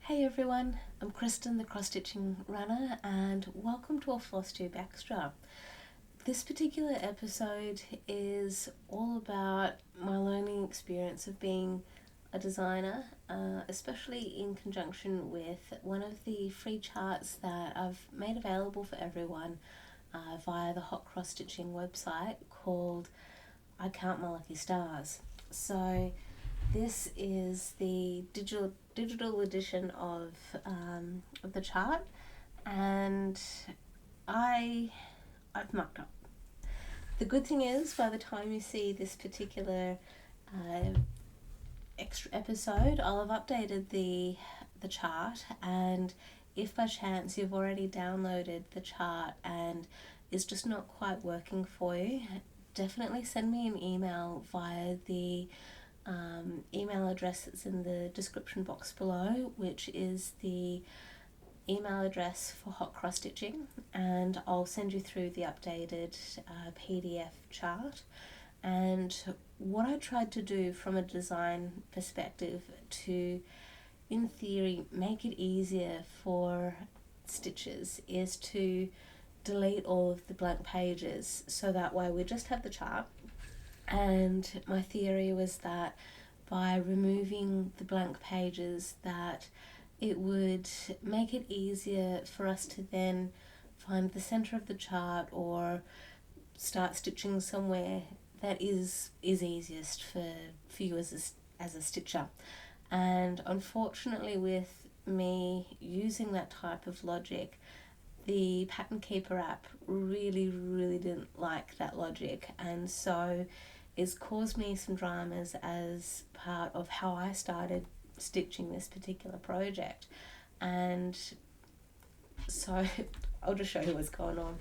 Hey everyone, I'm Kristen, the cross-stitching runner, and welcome to a Flosstube Extra. This particular episode is all about my learning experience of being a designer, especially in conjunction with one of the free charts that I've made available for everyone via the Hot Cross Stitching website called I Count My Lucky Stars. So this is the digital edition of the chart, and I've mucked up. The good thing is, by the time you see this particular extra episode, I'll have updated the chart, and if by chance you've already downloaded the chart and it's just not quite working for you, definitely send me an email via the email address that's in the description box below, which is the email address for Hot Cross Stitching, and I'll send you through the updated PDF chart. And what I tried to do from a design perspective to, in theory, make it easier for stitchers is to delete all of the blank pages, so that way we just have the chart. And my theory was that by removing the blank pages, that it would make it easier for us to then find the center of the chart or start stitching somewhere that is easiest for you as a stitcher. And unfortunately, with me using that type of logic, the Pattern Keeper app really didn't like that logic, and so it's caused me some dramas as part of how I started stitching this particular project. And so I'll just show you what's going on.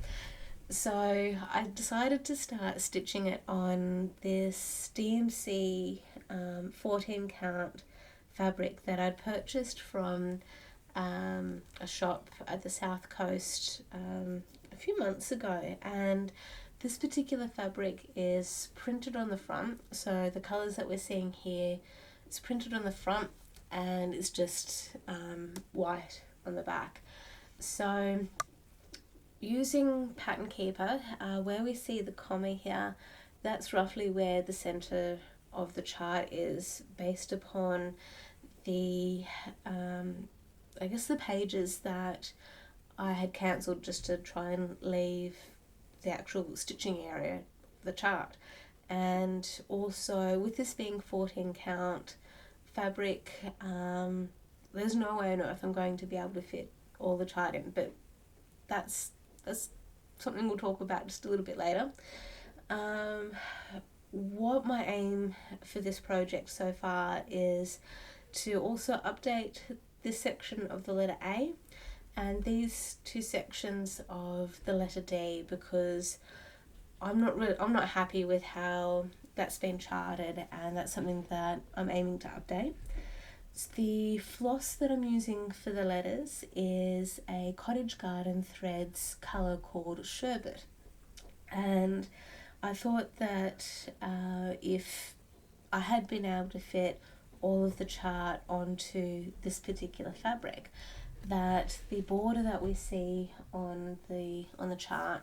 So I decided to start stitching it on this DMC 14 count fabric that I'd purchased from a shop at the South Coast a few months ago, and this particular fabric is printed on the front, so the colours that we're seeing here is printed on the front and it's just white on the back. So using Pattern Keeper, where we see the comma here, that's roughly where the centre of the chart is, based upon the I guess the pages that I had cancelled just to try and leave the actual stitching area, the chart. And also, with this being 14 count fabric, there's no way on earth I'm going to be able to fit all the chart in, but that's something we'll talk about just a little bit later. What my aim for this project so far is to also update this section of the letter A and these two sections of the letter D, because I'm not happy with how that's been charted, and that's something that I'm aiming to update. So the floss that I'm using for the letters is a Cottage Garden Threads colour called Sherbet, and I thought that if I had been able to fit all of the chart onto this particular fabric, that the border that we see on the chart,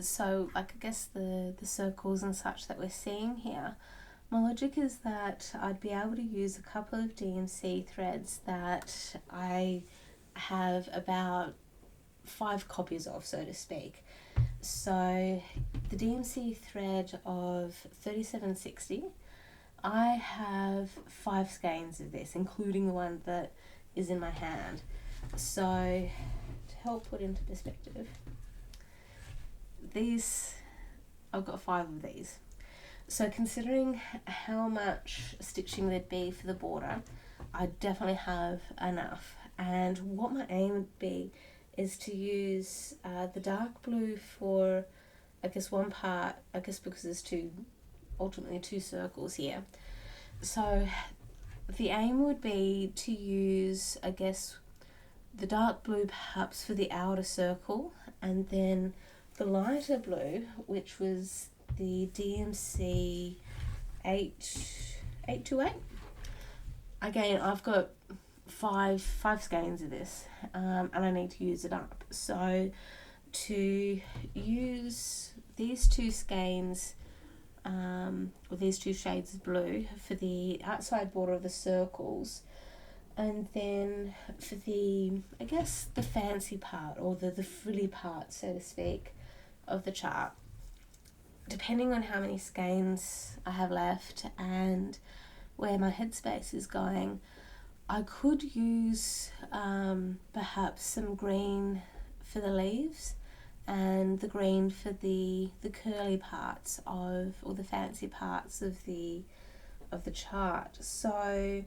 so like I guess the circles and such that we're seeing here, my logic is that I'd be able to use a couple of DMC threads that I have about 5 copies of, so to speak. So the DMC thread of 3760, I have 5 skeins of this, including the one that is in my hand. So to help put into perspective, I've got 5 of these. So considering how much stitching there'd be for the border, I definitely have enough. And what my aim would be is to use the dark blue for, I guess, one part, I guess because there's ultimately two circles here. So the aim would be to use, I guess, the dark blue perhaps for the outer circle, and then the lighter blue, which was the DMC 828. again, I've got five skeins of this, and I need to use it up. So to use these two skeins, or these two shades of blue for the outside border of the circles, and then for the, I guess, the fancy part, or the frilly part, so to speak, of the chart, depending on how many skeins I have left and where my headspace is going, I could use perhaps some green for the leaves and the green for the curly parts of, or the fancy parts of the chart. So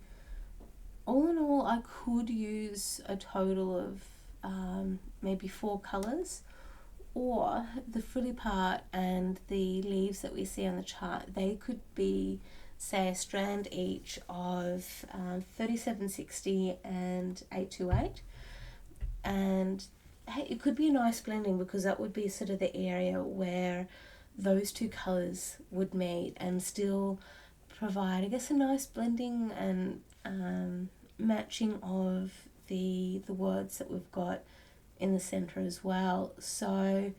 all in all, I could use a total of maybe 4 colours, or the frilly part and the leaves that we see on the chart, they could be, say, a strand each of 3760 and 828. And hey, it could be a nice blending, because that would be sort of the area where those two colours would meet and still provide, I guess, a nice blending and matching of the words that we've got in the centre as well. So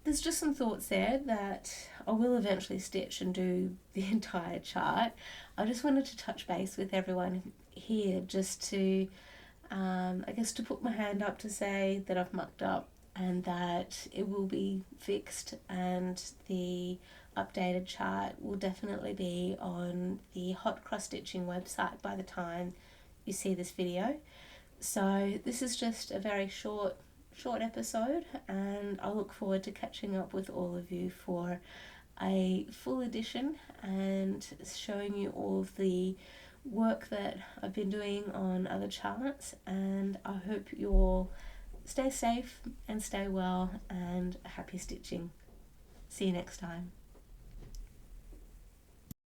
there's just some thoughts there that I will eventually stitch and do the entire chart. I just wanted to touch base with everyone here, just to I guess, to put my hand up to say that I've mucked up and that it will be fixed, and the updated chart will definitely be on the Hot Cross Stitching website by the time you see this video. So this is just a very short episode, and I look forward to catching up with all of you for a full edition and showing you all of the work that I've been doing on other charts. And I hope you all stay safe and stay well, and happy stitching. See you next time.